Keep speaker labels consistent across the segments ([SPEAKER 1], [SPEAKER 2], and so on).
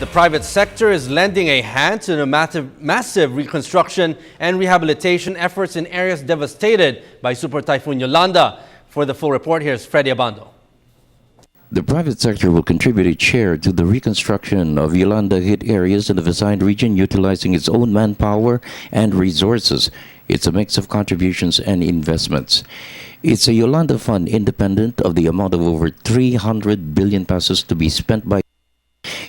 [SPEAKER 1] The private sector is lending a hand to the massive reconstruction and rehabilitation efforts in areas devastated by Super Typhoon Yolanda. For the full report, here's Freddie Abando.
[SPEAKER 2] The private sector will contribute its share to the reconstruction of Yolanda-hit areas in the Visayan region, utilizing its own manpower and resources. It's a mix of contributions and investments. It's a Yolanda fund independent of the amount of over 300 billion pesos to be spent by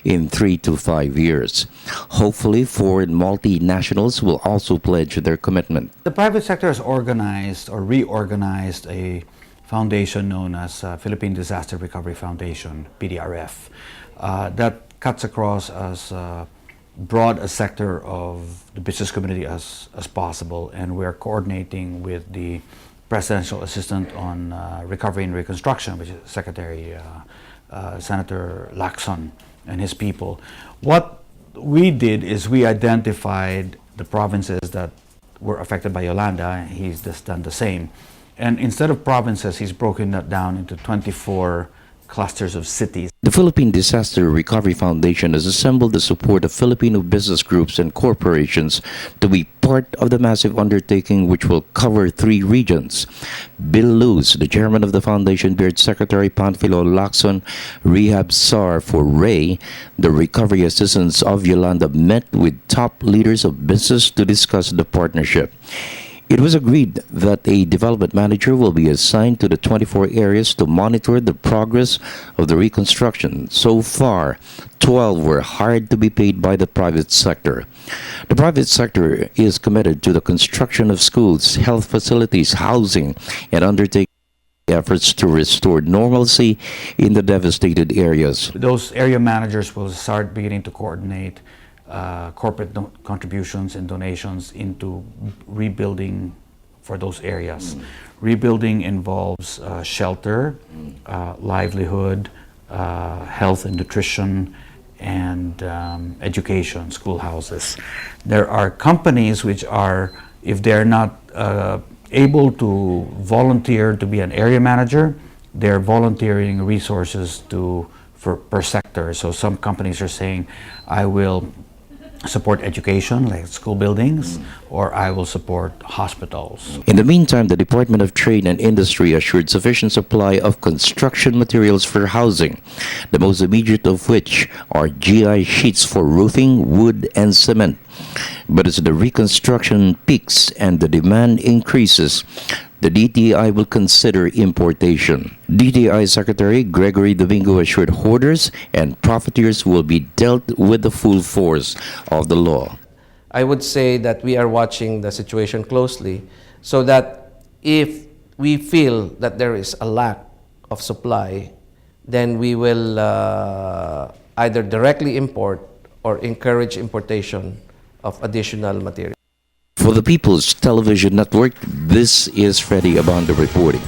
[SPEAKER 2] in 3 to 5 years. Hopefully, foreign multinationals will also pledge their commitment.
[SPEAKER 3] The private sector has organized or reorganized a foundation known as Philippine Disaster Recovery Foundation, PDRF, that cuts across as broad a sector of the business community as possible, and we're coordinating with the Presidential Assistant on Recovery and Reconstruction, which is Secretary Senator Lacson and his people. What we did is we identified the provinces that were affected by Yolanda. He's just done the same. And instead of provinces, he's broken that down into 24 clusters of cities.
[SPEAKER 2] The Philippine Disaster Recovery Foundation has assembled the support of Filipino business groups and corporations to be part of the massive undertaking, which will cover 3 regions. Bill Luz, the chairman of the foundation, beard Secretary Panfilo Lacson, Rehab SAR for Ray, the recovery assistance of Yolanda, met with top leaders of business to discuss the partnership. It was agreed that a development manager will be assigned to the 24 areas to monitor the progress of the reconstruction. So far, 12 were hired to be paid by the private sector. The private sector is committed to the construction of schools, health facilities, housing, and undertaking efforts to restore normalcy in the devastated areas.
[SPEAKER 3] Those area managers will start beginning to coordinate corporate contributions and donations into rebuilding for those areas. Rebuilding involves shelter, livelihood, health and nutrition, and education, schoolhouses. There are companies which are, if they're not able to volunteer to be an area manager, they're volunteering resources per sector. So some companies are saying, I will support education, like school buildings, or I will support hospitals.
[SPEAKER 2] In the meantime, the Department of Trade and Industry assured sufficient supply of construction materials for housing, the most immediate of which are GI sheets for roofing, wood, and cement. But as the reconstruction peaks and the demand increases, the DTI will consider importation. DTI Secretary Gregory Domingo assured hoarders and profiteers will be dealt with the full force of the law.
[SPEAKER 4] I would say that we are watching the situation closely so that if we feel that there is a lack of supply, then we will either directly import or encourage importation of additional material.
[SPEAKER 2] For the People's Television Network, this is Freddie Abando reporting.